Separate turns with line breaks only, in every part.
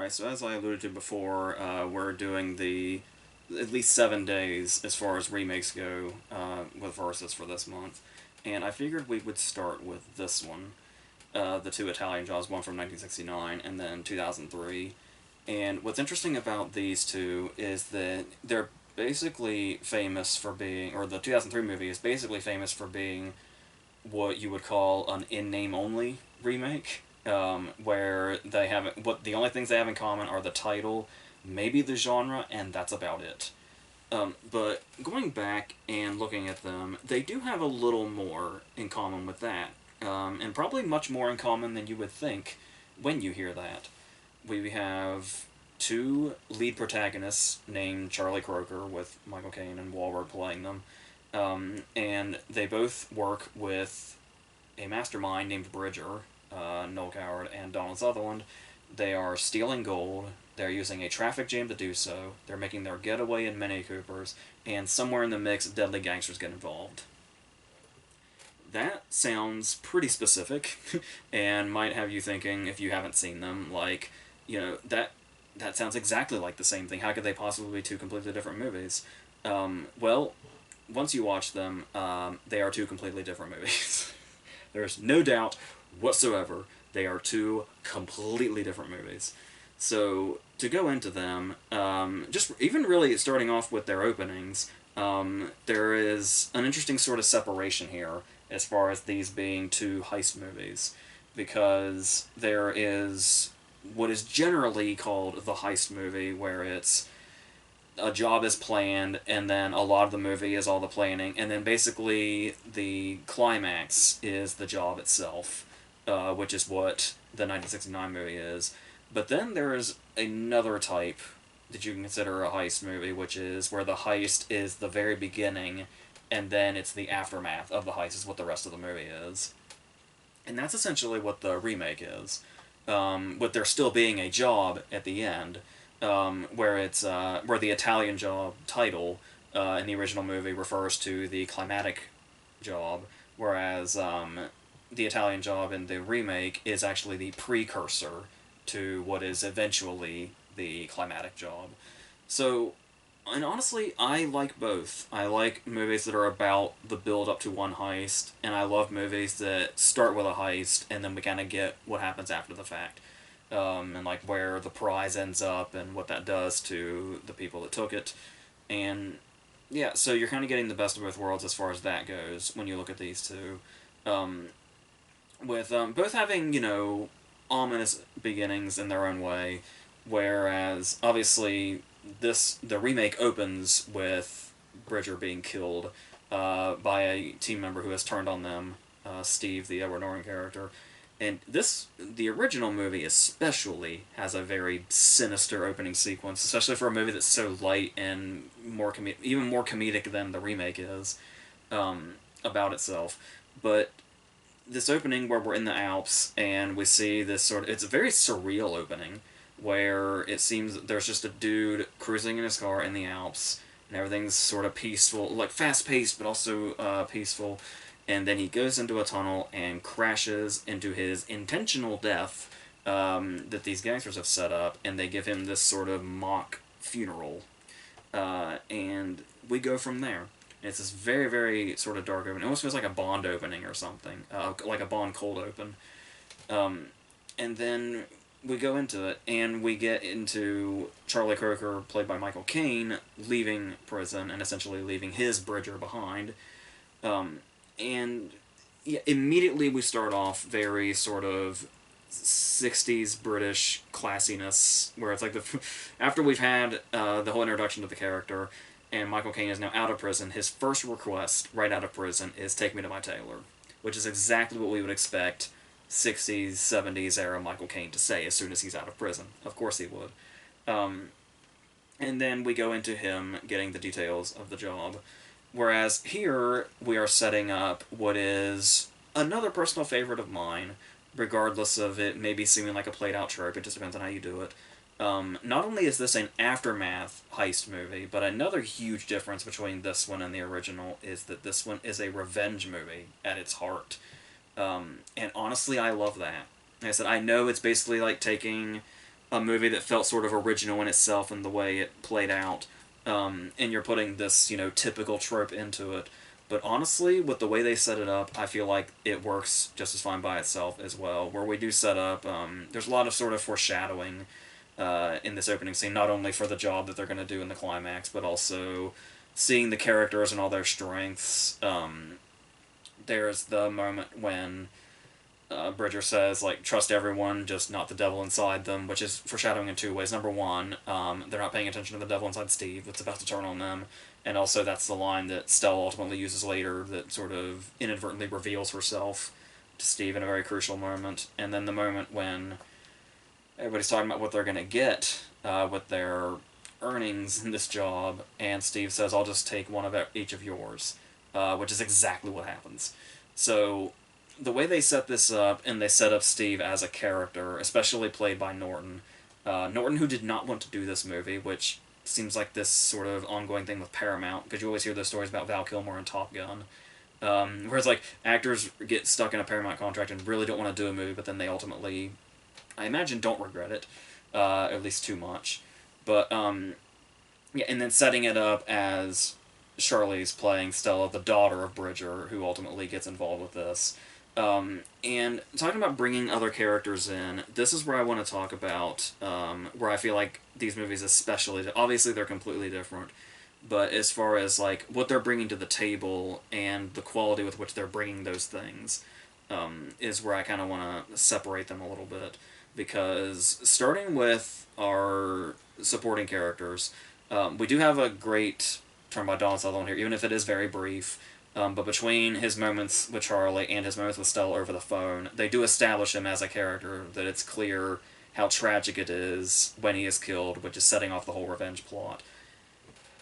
Alright, so as I alluded to before, we're doing the at least 7 days as far as remakes go with Versus for this month. And I figured we would start with this one, the two Italian jobs, one from 1969 and then 2003. And what's interesting about these two is that they're basically famous for being, or the 2003 movie is basically famous for being what you would call an in-name only remake, where they have what the only things they have in common are the title, maybe the genre, and that's about it. But going back and looking at them, they do have a little more in common with that, and probably much more in common than you would think when you hear that. We have two lead protagonists named Charlie Croker, with Michael Caine and Wahlberg playing them, and they both work with a mastermind named Bridger, Noel Coward, and Donald Sutherland. They are stealing gold. They're using a traffic jam to do so. They're making their getaway in Mini Coopers, and somewhere in the mix, deadly gangsters get involved. That sounds pretty specific, and might have you thinking, if you haven't seen them, like, that sounds exactly like the same thing. How could they possibly be two completely different movies? Well, once you watch them, they are two completely different movies. There's no doubt whatsoever they are two completely different movies. So, to go into them, just even really starting off with their openings, there is an interesting sort of separation here as far as these being two heist movies, because there is what is generally called the heist movie, where it's a job is planned, and then a lot of the movie is all the planning, and then basically the climax is the job itself, which is what the 1969 movie is. But then there is another type that you can consider a heist movie, which is where the heist is the very beginning, and then it's the aftermath of the heist is what the rest of the movie is. And that's essentially what the remake is, with there still being a job at the end, where the Italian job title in the original movie refers to the climatic job, whereas the Italian job in the remake is actually the precursor to what is eventually the climatic job. So, and honestly, I like both. I like movies that are about the build up to one heist, and I love movies that start with a heist and then we kind of get what happens after the fact. And like where the prize ends up and what that does to the people that took it. And yeah, so you're kind of getting the best of both worlds as far as that goes when you look at these two. Um, with both having, ominous beginnings in their own way, whereas obviously the remake opens with Bridger being killed by a team member who has turned on them, Steve, the Edward Norton character. And the original movie especially has a very sinister opening sequence, especially for a movie that's so light and even more comedic than the remake is, about itself. But this opening where we're in the Alps and we see this it's a very surreal opening where it seems there's just a dude cruising in his car in the Alps and everything's sort of peaceful, like fast-paced but also peaceful, and then he goes into a tunnel and crashes into his intentional death, that these gangsters have set up, and they give him this sort of mock funeral, and we go from there. It's this very, very sort of dark opening. It almost feels like a Bond opening or something, like a Bond cold open. And then we go into it, and we get into Charlie Croker, played by Michael Caine, leaving prison and essentially leaving his Bridger behind. And yeah, immediately we start off very sort of 60s British classiness, where it's like after we've had the whole introduction to the character, and Michael Caine is now out of prison, his first request right out of prison is "Take me to my tailor," which is exactly what we would expect 60s, 70s era Michael Caine to say as soon as he's out of prison. Of course he would. And then we go into him getting the details of the job. Whereas here, we are setting up what is another personal favorite of mine, regardless of it maybe seeming like a played-out trope, it just depends on how you do it. Not only is this an aftermath heist movie, but another huge difference between this one and the original is that this one is a revenge movie at its heart. And honestly, I love that. Like I said, I know it's basically like taking a movie that felt sort of original in itself and the way it played out, and you're putting this typical trope into it. But honestly, with the way they set it up, I feel like it works just as fine by itself as well. Where we do set up, there's a lot of sort of foreshadowing in this opening scene, not only for the job that they're going to do in the climax, but also seeing the characters and all their strengths. There's the moment when Bridger says, like, trust everyone, just not the devil inside them, which is foreshadowing in two ways. Number one, they're not paying attention to the devil inside Steve that's about to turn on them. And also, that's the line that Stella ultimately uses later that sort of inadvertently reveals herself to Steve in a very crucial moment. And then the moment when everybody's talking about what they're going to get with their earnings in this job, and Steve says, I'll just take one of each of yours, which is exactly what happens. So the way they set this up, and they set up Steve as a character, especially played by Norton. Norton, who did not want to do this movie, which seems like this sort of ongoing thing with Paramount, because you always hear those stories about Val Kilmer and Top Gun. Whereas, like, actors get stuck in a Paramount contract and really don't want to do a movie, but then they ultimately, I imagine, don't regret it, at least too much. But, yeah, and then setting it up as Charlize playing Stella, the daughter of Bridger, who ultimately gets involved with this. And talking about bringing other characters in, this is where I want to talk about where I feel like these movies especially, obviously they're completely different, but as far as like what they're bringing to the table and the quality with which they're bringing those things is where I kind of want to separate them a little bit. Because starting with our supporting characters, we do have a great turn by Donald Sutherland here, even if it is very brief. But between his moments with Charlie and his moments with Stella over the phone, they do establish him as a character that it's clear how tragic it is when he is killed, which is setting off the whole revenge plot.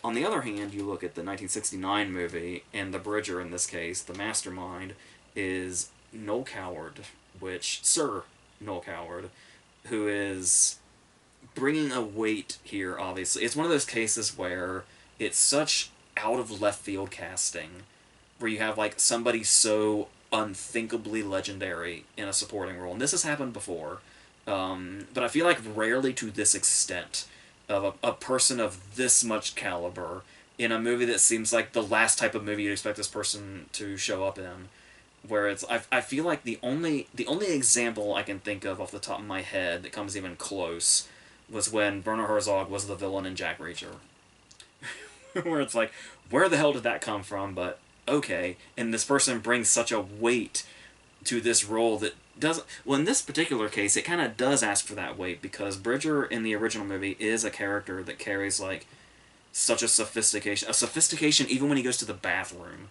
On the other hand, you look at the 1969 movie, and the Bridger in this case, the mastermind, is Noel Coward, which, Sir Noel Coward, who is bringing a weight here, obviously. It's one of those cases where it's such out of left field casting where you have like somebody so unthinkably legendary in a supporting role, and this has happened before, but I feel like rarely to this extent of a person of this much caliber in a movie that seems like the last type of movie you'd expect this person to show up in. Where it's, I feel like the only example I can think of off the top of my head that comes even close was when Werner Herzog was the villain in Jack Reacher. Where it's like, where the hell did that come from? But okay, and this person brings such a weight to this role that doesn't. Well, in this particular case, it kind of does ask for that weight because Bridger in the original movie is a character that carries like such a sophistication even when he goes to the bathroom,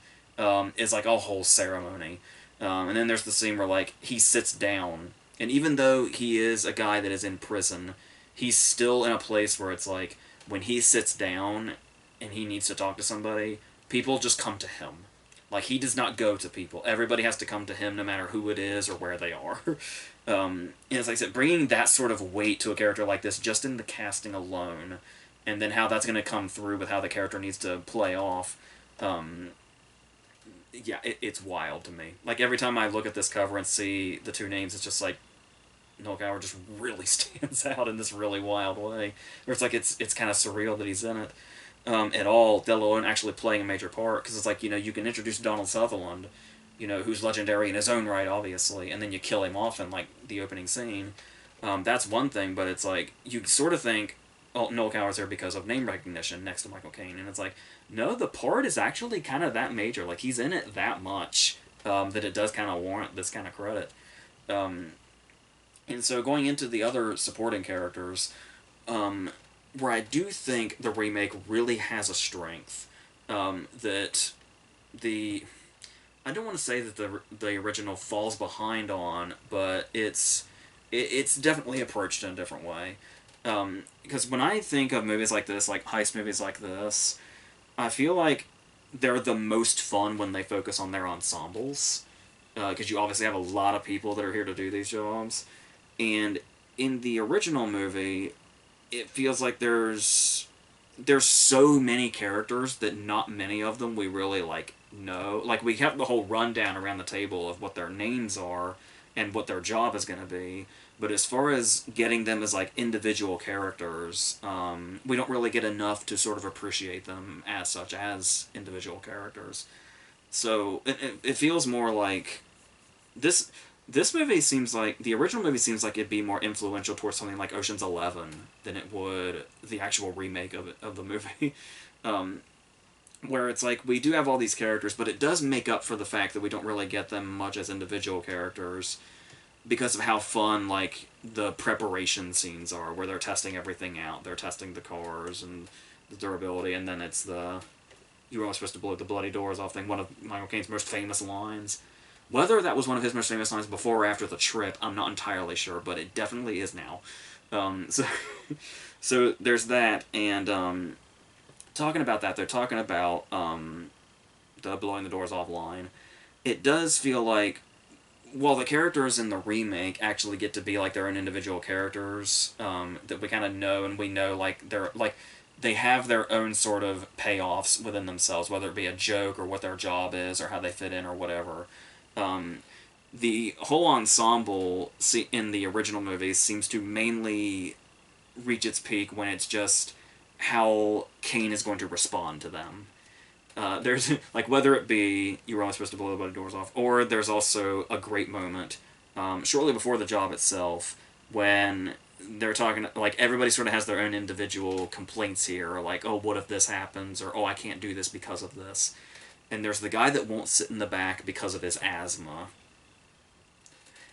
is like a whole ceremony. And then there's the scene where like he sits down, and even though he is a guy that is in prison, he's still in a place where it's like when he sits down and he needs to talk to somebody, people just come to him. Like, he does not go to people. Everybody has to come to him no matter who it is or where they are. And as I said, bringing that sort of weight to a character like this just in the casting alone, and then how that's going to come through with how the character needs to play off, yeah, it's wild to me. Like, every time I look at this cover and see the two names, it's just like, Noel Coward just really stands out in this really wild way. Where it's like, it's kind of surreal that he's in it. At all, let alone actually playing a major part, because it's like, you can introduce Donald Sutherland, who's legendary in his own right, obviously, and then you kill him off in, like, the opening scene. That's one thing, but it's like, you sort of think, oh, Noel Coward's there because of name recognition next to Michael Caine, and it's like, no, the part is actually kind of that major, like, he's in it that much, that it does kind of warrant this kind of credit. And so going into the other supporting characters, where I do think the remake really has a strength, that I don't want to say that the original falls behind on, but it's definitely approached in a different way. Because when I think of movies like this, like heist movies like this, I feel like they're the most fun when they focus on their ensembles, because you obviously have a lot of people that are here to do these jobs, and in the original movie, it feels like there's so many characters that not many of them we really like know. Like, we have the whole rundown around the table of what their names are and what their job is going to be, But as far as getting them as like individual characters, we don't really get enough to sort of appreciate them as such as individual characters. So it feels more like this this movie seems like the original movie seems like it'd be more influential towards something like Ocean's 11 than it would the actual remake of the movie. um, where it's like we do have all these characters, but it does make up for the fact that we don't really get them much as individual characters because of how fun like the preparation scenes are, where they're testing everything out. They're testing the cars and the durability, and then it's the "you were only supposed to blow the bloody doors off" thing. One of Michael Caine's most famous lines. Whether that was one of his most famous lines before or after the trip, I'm not entirely sure, but it definitely is now. So, so there's that, and talking about that, they're talking about the blowing the doors off line. It does feel like, while the characters in the remake actually get to be like their own individual characters, that we kind of know, and we know like they're like they have their own sort of payoffs within themselves, whether it be a joke or what their job is or how they fit in or whatever. Um, the whole ensemble in the original movies seems to mainly reach its peak when it's just how Kane is going to respond to them. There's like whether it be you were only supposed to blow the doors off, or there's also a great moment shortly before the job itself when they're talking like everybody sort of has their own individual complaints here, or like, oh, what if this happens, or oh, I can't do this because of this. And there's the guy that won't sit in the back because of his asthma.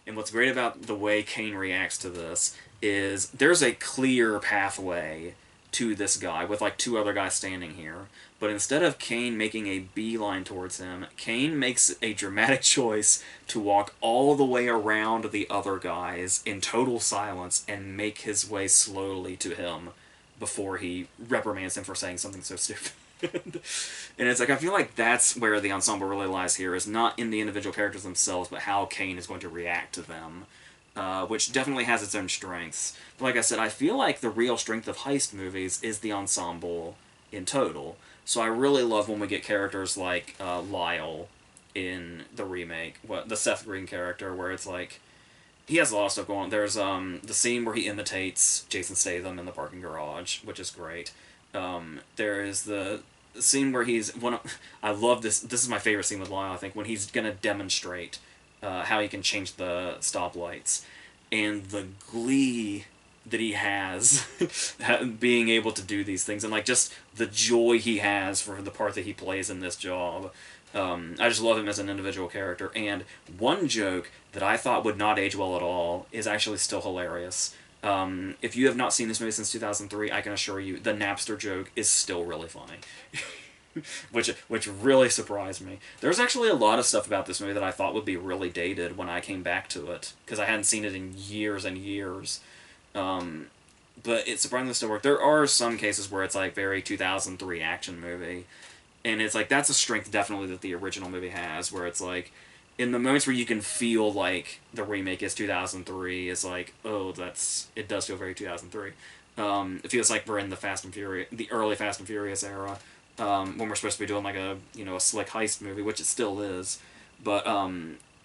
And what's great about the way Kane reacts to this is there's a clear pathway to this guy with like two other guys standing here. But instead of Kane making a beeline towards him, Kane makes a dramatic choice to walk all the way around the other guys in total silence and make his way slowly to him before he reprimands him for saying something so stupid. And it's like, I feel like that's where the ensemble really lies here, is not in the individual characters themselves, but how Kane is going to react to them, which definitely has its own strengths. But like I said, I feel like the real strength of heist movies is the ensemble in total. So I really love when we get characters like Lyle in the remake, the Seth Green character, where it's like, he has a lot of stuff going on. There's the scene where he imitates Jason Statham in the parking garage, which is great. There is the scene where I love this. This is my favorite scene with Lyle. I think when he's gonna demonstrate how he can change the stoplights, and the glee that he has being able to do these things, and like just the joy he has for the part that he plays in this job. I just love him as an individual character. And one joke that I thought would not age well at all is actually still hilarious. If you have not seen this movie since 2003, I can assure you the Napster joke is still really funny. which really surprised me. There's actually a lot of stuff about this movie that I thought would be really dated when I came back to it, because I hadn't seen it in years and years. But it surprisingly still worked. There are some cases where it's like very 2003 action movie, and it's like that's a strength definitely that the original movie has, where it's like in the moments where you can feel like the remake is 2003, it's like, oh, it does feel very 2003. It feels like we're in the early Fast and Furious era, when we're supposed to be doing like a slick heist movie, which it still is. But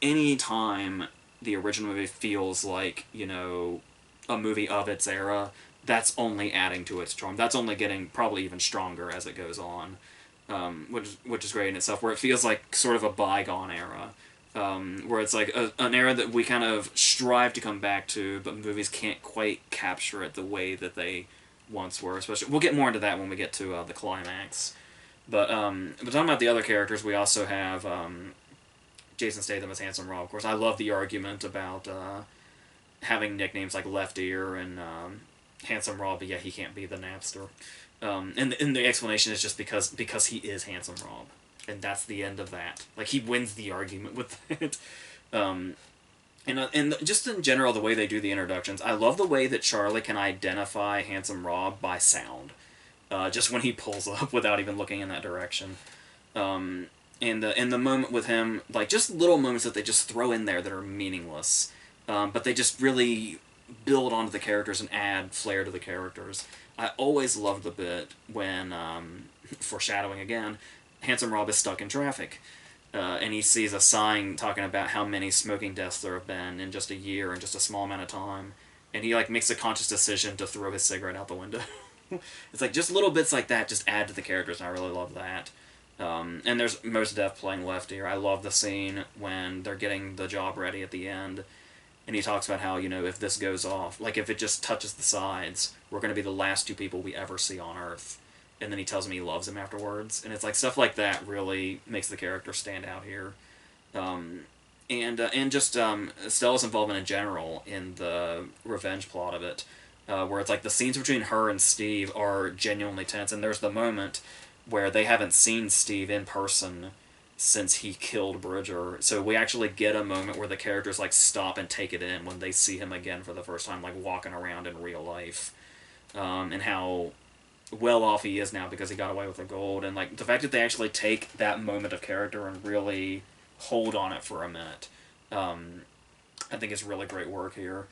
any time the original movie feels like a movie of its era, that's only adding to its charm. That's only getting probably even stronger as it goes on, which is great in itself. Where it feels like sort of a bygone era. Where it's like an era that we kind of strive to come back to, but movies can't quite capture it the way that they once were. Especially, we'll get more into that when we get to the climax. But talking about the other characters, we also have Jason Statham as Handsome Rob. Of course, I love the argument about having nicknames like Left Ear and Handsome Rob, but yeah, he can't be the Napster. And the explanation is just because he is Handsome Rob. And that's the end of that. Like, he wins the argument with that. And just in general, the way they do the introductions, I love the way that Charlie can identify Handsome Rob by sound. Just when he pulls up without even looking in that direction. And the moment with him, like, just little moments that they just throw in there that are meaningless. But they just really build onto the characters and add flair to the characters. I always loved the bit when, foreshadowing again, Handsome Rob is stuck in traffic. and he sees a sign talking about how many smoking deaths there have been in just a year, in just a small amount of time, and he like makes a conscious decision to throw his cigarette out the window. It's like just little bits like that just add to the characters, and I really love that. And there's Mos Def playing Left Ear. I love the scene when they're getting the job ready at the end, and he talks about how, if this goes off, like if it just touches the sides, we're going to be the last two people we ever see on Earth. And then he tells him he loves him afterwards, and it's like stuff like that really makes the character stand out here. Um, and just Stella's involvement in general in the revenge plot of it, where it's like the scenes between her and Steve are genuinely tense, and there's the moment where they haven't seen Steve in person since he killed Bridger, so we actually get a moment where the characters like stop and take it in when they see him again for the first time, like walking around in real life, and how well off he is now because he got away with the gold, and like the fact that they actually take that moment of character and really hold on it for a minute, I think is really great work here.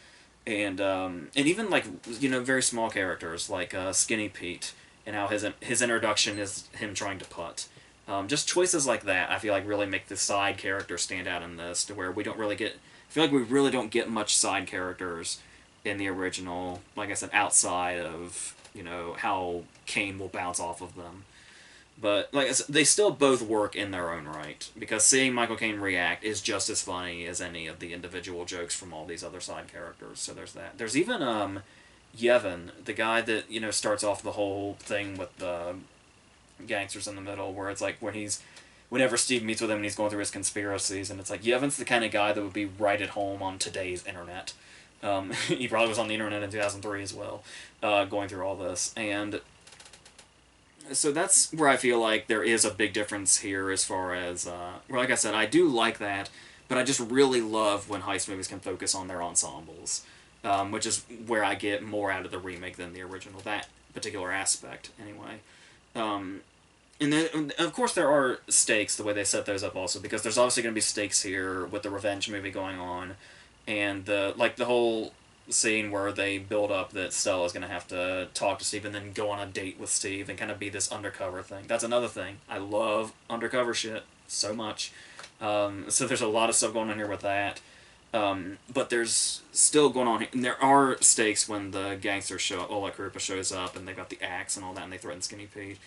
And even like very small characters like Skinny Pete, and how his introduction is him trying to putt. Just choices like that I feel like really make the side characters stand out in this, to where we don't really get. I feel like we really don't get much side characters in the original. Like I said, outside of how Kane will bounce off of them. But like I said, they still both work in their own right, because seeing Michael Caine react is just as funny as any of the individual jokes from all these other side characters. So there's that. There's even Yevon, the guy that starts off the whole thing with the gangsters in the middle, where it's like whenever Steve meets with him and he's going through his conspiracies, and it's like Yevon's the kind of guy that would be right at home on today's internet. He probably was on the internet in 2003 as well, going through all this. And so that's where I feel like there is a big difference here as far as, like I said, I do like that, but I just really love when heist movies can focus on their ensembles, which is where I get more out of the remake than the original, that particular aspect, anyway. And then, of course, there are stakes the way they set those up also, because there's obviously going to be stakes here with the revenge movie going on, and the whole scene where they build up that Stella's going to have to talk to Steve and then go on a date with Steve and kind of be this undercover thing. That's another thing. I love undercover shit so much. So there's a lot of stuff going on here with that. But there's still going on here. And there are stakes when the gangsters show up. Ola Krupa shows up and they've got the axe and all that, and they threaten Skinny Pete.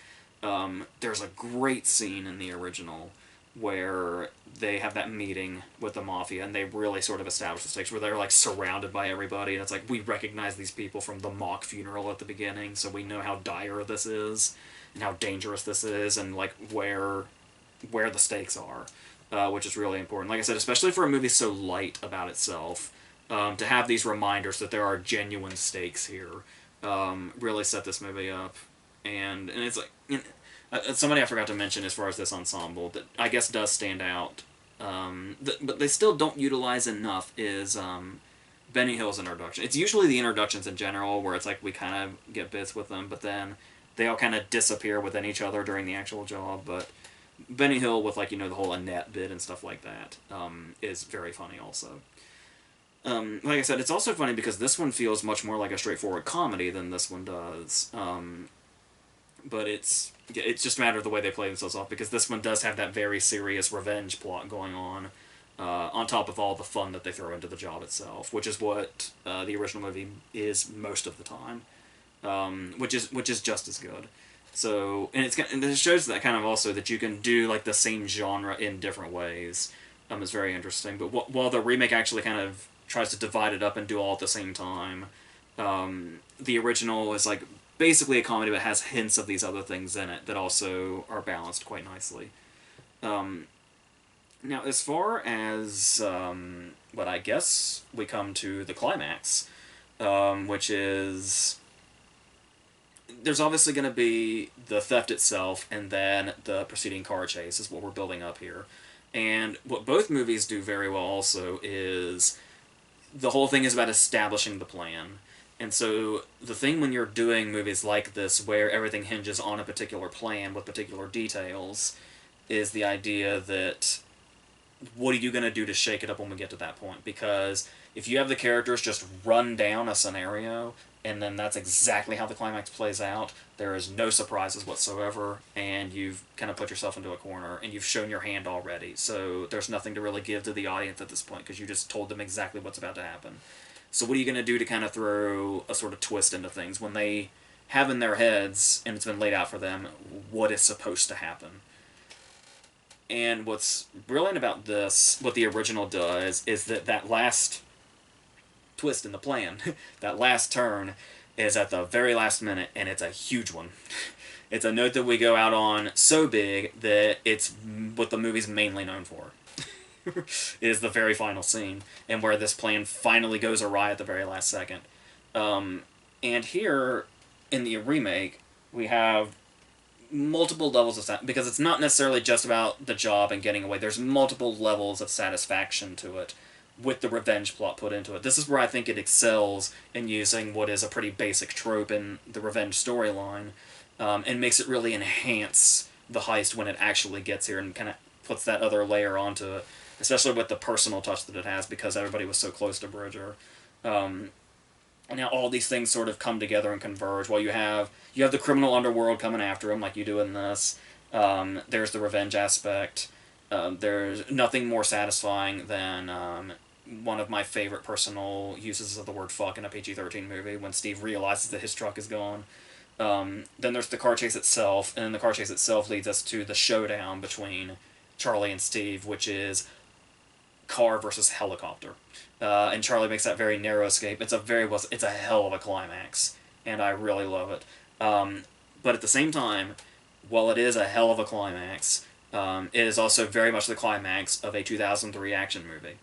There's a great scene in the original where they have that meeting with the mafia, and they really sort of establish the stakes, where they're like surrounded by everybody, and it's like, we recognize these people from the mock funeral at the beginning, so we know how dire this is and how dangerous this is, and like where the stakes are, which is really important. Like I said, especially for a movie so light about itself, to have these reminders that there are genuine stakes here, really set this movie up. And it's like, somebody I forgot to mention as far as this ensemble that I guess does stand out, but they still don't utilize enough, is Benny Hill's introduction. It's usually the introductions in general where it's like we kind of get bits with them, but then they all kind of disappear within each other during the actual job. But Benny Hill with the whole Annette bit and stuff like that, is very funny also. Like I said, it's also funny because this one feels much more like a straightforward comedy than this one does. But it's just a matter of the way they play themselves off, because this one does have that very serious revenge plot going on top of all the fun that they throw into the job itself, which is what the original movie is most of the time, which is just as good. So, and it shows that kind of also that you can do like the same genre in different ways. It's very interesting. But while the remake actually kind of tries to divide it up and do all at the same time, the original is like basically a comedy but has hints of these other things in it that also are balanced quite nicely. Now, as far as what I guess we come to the climax, which is there's obviously going to be the theft itself, and then the preceding car chase is what we're building up here. And what both movies do very well also is the whole thing is about establishing the plan. And so the thing when you're doing movies like this, where everything hinges on a particular plan with particular details, is the idea that what are you going to do to shake it up when we get to that point? Because if you have the characters just run down a scenario, and then that's exactly how the climax plays out. There is no surprises whatsoever, and you've kind of put yourself into a corner, and you've shown your hand already. So there's nothing to really give to the audience at this point because you just told them exactly what's about to happen. So what are you going to do to kind of throw a sort of twist into things when they have in their heads and it's been laid out for them what is supposed to happen? And what's brilliant about this, what the original does, is that last twist in the plan, that last turn, is at the very last minute, and it's a huge one. It's a note that we go out on so big that it's what the movie's mainly known for. Is the very final scene, and where this plan finally goes awry at the very last second. And here, in the remake, we have multiple levels of because it's not necessarily just about the job and getting away. There's multiple levels of satisfaction to it with the revenge plot put into it. This is where I think it excels in using what is a pretty basic trope in the revenge storyline, and makes it really enhance the heist when it actually gets here and kind of puts that other layer onto it, especially with the personal touch that it has because everybody was so close to Bridger. And now all these things sort of come together and converge. Well, you have the criminal underworld coming after him, like you do in this. There's the revenge aspect. There's nothing more satisfying than one of my favorite personal uses of the word fuck in a PG-13 movie when Steve realizes that his truck is gone. Then there's the car chase itself, and then the car chase itself leads us to the showdown between Charlie and Steve, which is car versus helicopter. And Charlie makes that very narrow escape. It's a hell of a climax, and I really love it. But at the same time, while it is a hell of a climax, it is also very much the climax of a 2003 action movie,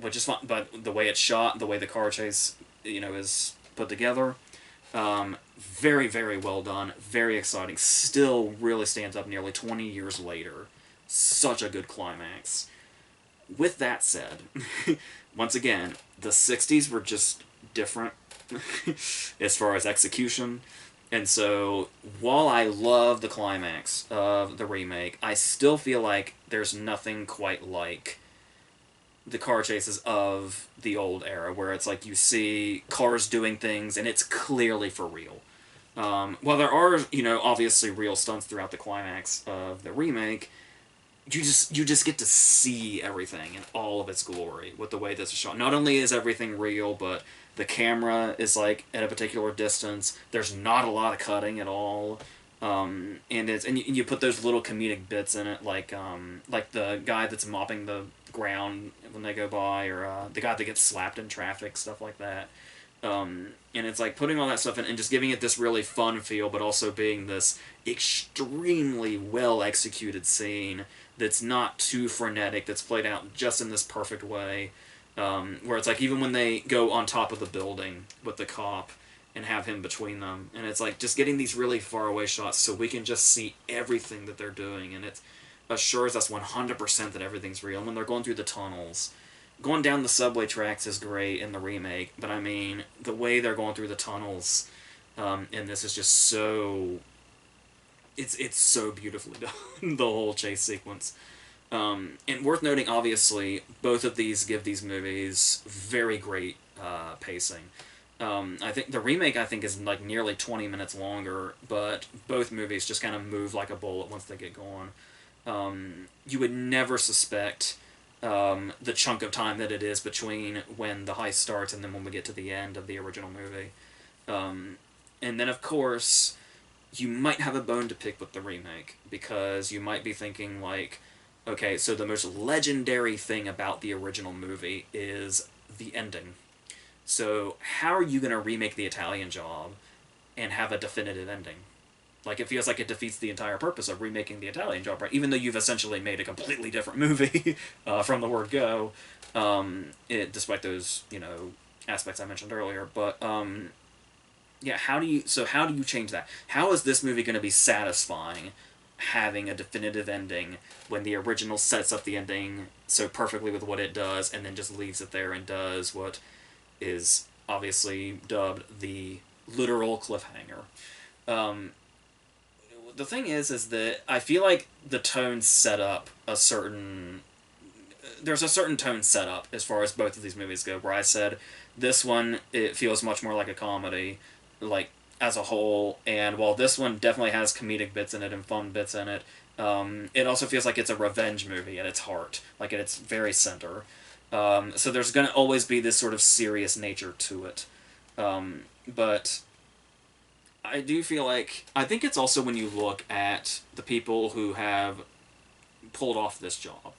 which is fun. But the way it's shot, the way the car chase, is put together, very, very well done, very exciting. Still really stands up nearly 20 years later. Such a good climax. With that said, once again, the 60s were just different as far as execution. And so, while I love the climax of the remake, I still feel like there's nothing quite like the car chases of the old era, where it's like you see cars doing things and it's clearly for real. While there are, obviously real stunts throughout the climax of the remake, you just get to see everything in all of its glory with the way this is shot. Not only is everything real, but the camera is like at a particular distance. There's not a lot of cutting at all, and you put those little comedic bits in it, like the guy that's mopping the ground when they go by, or the guy that gets slapped in traffic, stuff like that. And it's like putting all that stuff in and just giving it this really fun feel, but also being this extremely well executed scene that's not too frenetic, that's played out just in this perfect way, where it's like even when they go on top of the building with the cop and have him between them, and it's like just getting these really far away shots so we can just see everything that they're doing, and it assures us 100% that everything's real. And when they're going through the tunnels, going down the subway tracks is great in the remake, but I mean, the way they're going through the tunnels in this is just so... It's so beautifully done, the whole chase sequence. And worth noting, obviously, both of these give these movies very great pacing. I think the remake, is like nearly 20 minutes longer, but both movies just kind of move like a bullet once they get going. You would never suspect the chunk of time that it is between when the heist starts and then when we get to the end of the original movie. And then, of course, you might have a bone to pick with the remake, because you might be thinking, like, okay, so the most legendary thing about the original movie is the ending. So how are you going to remake The Italian Job and have a definitive ending? Like, it feels like it defeats the entire purpose of remaking The Italian Job, right? Even though you've essentially made a completely different movie from the word go, despite those, aspects I mentioned earlier. But, yeah, how do you change that? How is this movie going to be satisfying having a definitive ending when the original sets up the ending so perfectly with what it does and then just leaves it there and does what is obviously dubbed the literal cliffhanger? The thing is that I feel like the tone set up a certain there's a certain tone set up as far as both of these movies go, where I said this one, it feels much more like a comedy, like as a whole, and while this one definitely has comedic bits in it and fun bits in it, it also feels like it's a revenge movie at its heart, like at its very center. So there's going to always be this sort of serious nature to it. But I do feel like, I think it's also when you look at the people who have pulled off this job,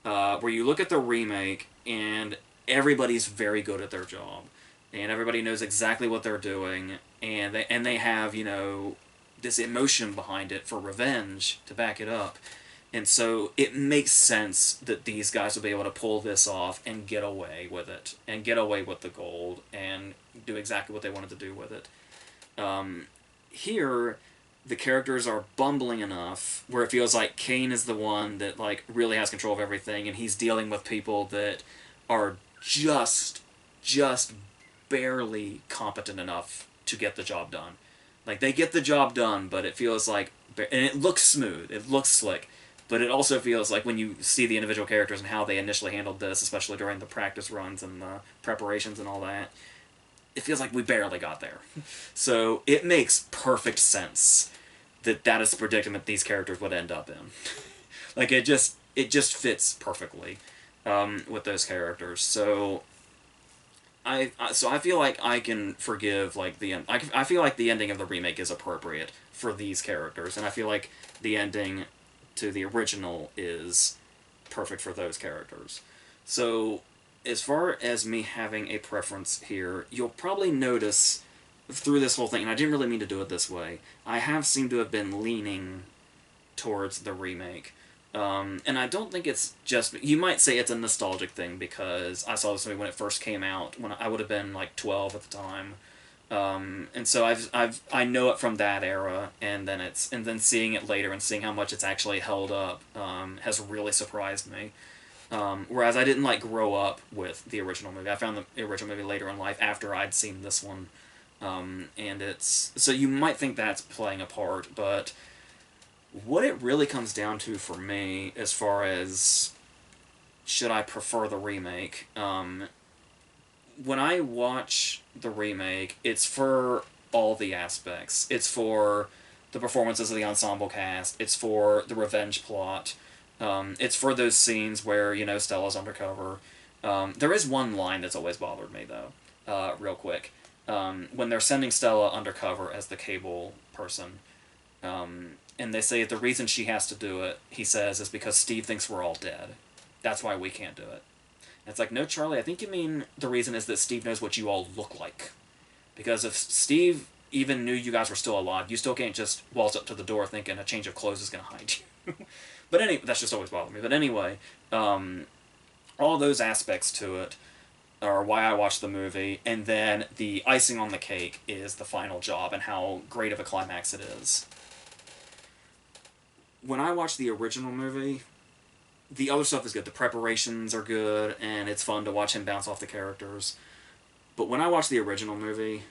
where you look at the remake and everybody's very good at their job, and everybody knows exactly what they're doing, and they have, you know, this emotion behind it for revenge to back it up. And so it makes sense that these guys will be able to pull this off and get away with it, and get away with the gold, and do exactly what they wanted to do with it. Here, the characters are bumbling enough where it feels like Kane is the one that like really has control of everything, and he's dealing with people that are just barely competent enough to get the job done. Like they get the job done, but it feels like, and it looks smooth, it looks slick, but it also feels like when you see the individual characters and how they initially handled this, especially during the practice runs and the preparations and all that, it feels like we barely got there. So it makes perfect sense that that is the predicament these characters would end up in. Like it just fits perfectly with those characters. So I feel like I can forgive like the end. I feel like the ending of the remake is appropriate for these characters, and I feel like the ending to the original is perfect for those characters. So as far as me having a preference here, you'll probably notice through this whole thing, and I didn't really mean to do it this way, I have seemed to have been leaning towards the remake. And I don't think it's just... You might say it's a nostalgic thing because I saw this movie when it first came out, when I would have been like 12 at the time. And so I know it from that era, and then seeing it later and seeing how much it's actually held up has really surprised me. Whereas I didn't like grow up with the original movie. I found the original movie later in life after I'd seen this one. And it's... So you might think that's playing a part, but what it really comes down to for me, as far as should I prefer the remake, when I watch the remake, it's for all the aspects. It's for the performances of the ensemble cast. It's for the revenge plot. It's for those scenes where, you know, Stella's undercover. There is one line that's always bothered me, though, real quick. When they're sending Stella undercover as the cable person, and they say the reason she has to do it, he says, is because Steve thinks we're all dead. That's why we can't do it. And it's like, no, Charlie, I think you mean the reason is that Steve knows what you all look like. Because if Steve even knew you guys were still alive, you still can't just waltz up to the door thinking a change of clothes is going to hide you. But anyway, that's just always bothered me. But anyway, all those aspects to it are why I watched the movie, and then the icing on the cake is the final job and how great of a climax it is. When I watched the original movie, the other stuff is good. The preparations are good, and it's fun to watch him bounce off the characters. But when I watched the original movie,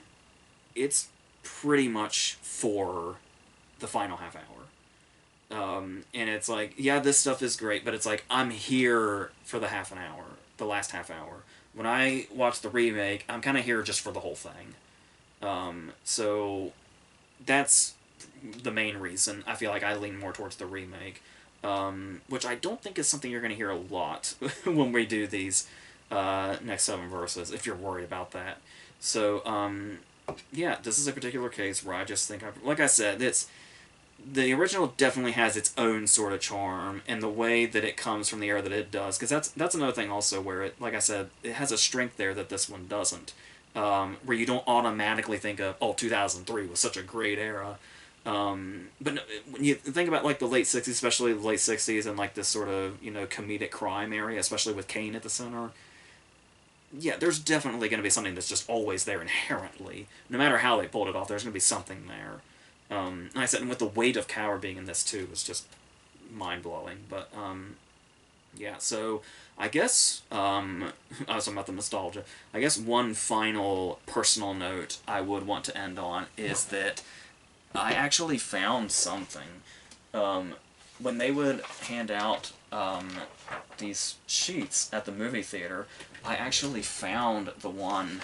it's pretty much for the final half hour. And it's like, yeah, this stuff is great, but it's like, I'm here for the half an hour, the last half hour. When I watch the remake, I'm kind of here just for the whole thing. So that's the main reason I feel like I lean more towards the remake, which I don't think is something you're going to hear a lot when we do these next 7 verses, if you're worried about that. So, yeah, this is a particular case where I just think, like I said, the original definitely has its own sort of charm, and the way that it comes from the era that it does, because that's another thing also where it, like I said, it has a strength there that this one doesn't, where you don't automatically think of, oh, 2003 was such a great era. But no, when you think about like the late 60s, especially the late 60s, and like this sort of, you know, comedic crime area, especially with Kane at the center, yeah, there's definitely going to be something that's just always there inherently. No matter how they pulled it off, there's going to be something there. Like I said, and with the weight of Cower being in this too, it's just mind-blowing. But, yeah, so I guess, I was talking about the nostalgia. I guess one final personal note I would want to end on is that I actually found something when they would hand out these sheets at the movie theater, I actually found the one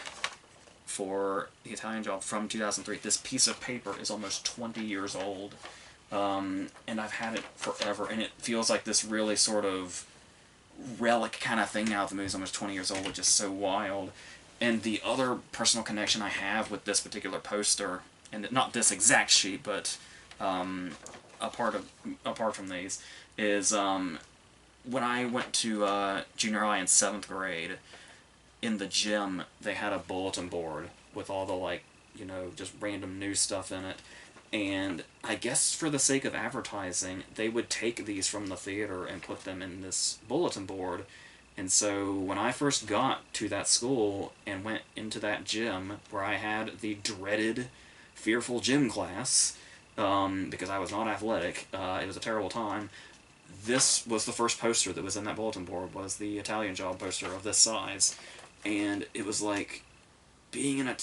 for the Italian Job from 2003. This piece of paper is almost 20 years old, and I've had it forever, and it feels like this really sort of relic kind of thing now. The movie's almost 20 years old, which is so wild. And the other personal connection I have with this particular poster, and not this exact sheet, but apart from these, is when I went to junior high in 7th grade, in the gym, they had a bulletin board with all the, like, just random news stuff in it. And I guess for the sake of advertising, they would take these from the theater and put them in this bulletin board. And so when I first got to that school and went into that gym where I had the dreaded, fearful gym class, because I was not athletic, it was a terrible time, this was the first poster that was in that bulletin board, was the Italian Job poster of this size. And it was like being in a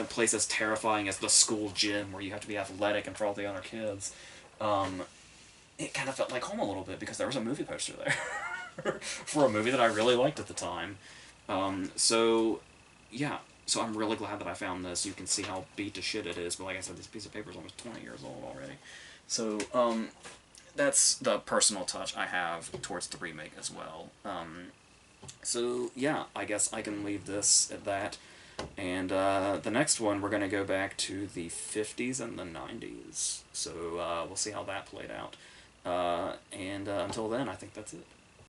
place as terrifying as the school gym where you have to be athletic and for all the other kids. It kind of felt like home a little bit because there was a movie poster there for a movie that I really liked at the time. So I'm really glad that I found this. You can see how beat to shit it is, but like I said, this piece of paper is almost 20 years old already. So that's the personal touch I have towards the remake as well. So yeah, I guess I can leave this at that. And the next one, we're going to go back to the 50s and the 90s. So we'll see how that played out. And until then, I think that's it.